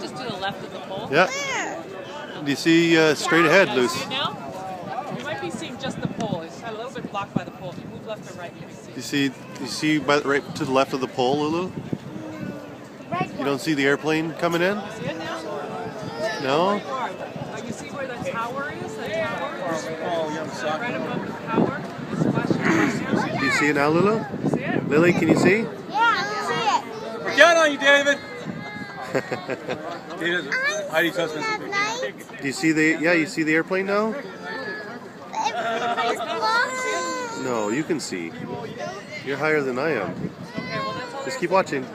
Just to the left of the pole. Yeah. Do you see straight ahead, Luce? See it now? You might be seeing just the pole. It's a little bit blocked by the pole. If you move left or right, you can see. You see right to the left of the pole, Lulu? You don't see the airplane coming in? You see it now? No? You see where the tower is? The tower? Oh, Right above the tower. It's flashing right now. Do you see it now, Lulu? You see it? Lily, can you see? Yeah, I see it. We're counting on you, David. David, Heidi's husband. Do you see the? Yeah, you see the airplane now? Everybody's blocking. No, you can see. You're higher than I am. Okay, well that's all. Just keep watching.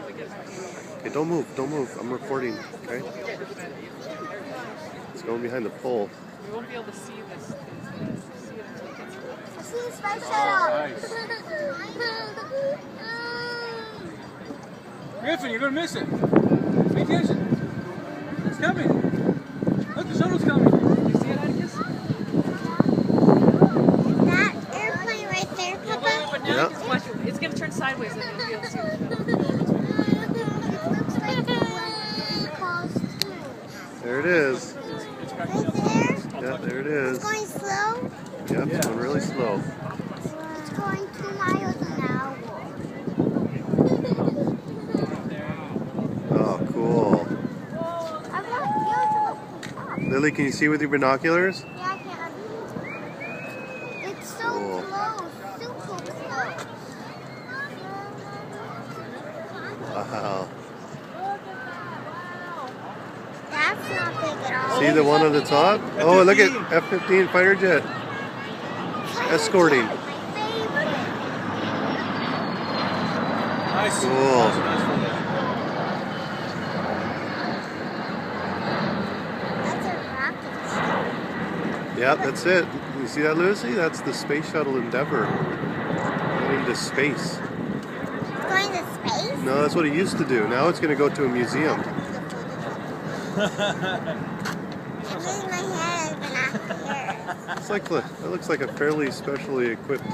Okay, don't move, don't move. I'm recording. Okay. It's going behind the pole. We won't be able to see this. See it until it gets close. I see the space shuttle. Griffin, you're going to miss it. Pay attention. It's coming. Look, the shuttle's coming. You see it, Atticus? That airplane right there, Papa. But now you can watch it. It's going to turn sideways and you'll be able to see it. Looks like the one calls too. There it is. Right there. Yeah, there it is. It's going slow. Yep, it's going really slow. It's going 2 miles an hour. Oh, cool. I want you to look up. Lily, can you see with your binoculars? Yeah, I can. It's so Cool. close. Super close. Wow. That's not big at all. See the one on the top? Oh, look at F-15 fighter jet. Escorting. My favorite. Nice. Cool. That's a rocket ship. Yep, that's it. You see that, Lucy? That's the space shuttle Endeavour. Going into space. It's going to space? No, that's what it used to do. Now it's going to go to a museum. I'm moving my head as binoculars. It looks like a fairly specially equipped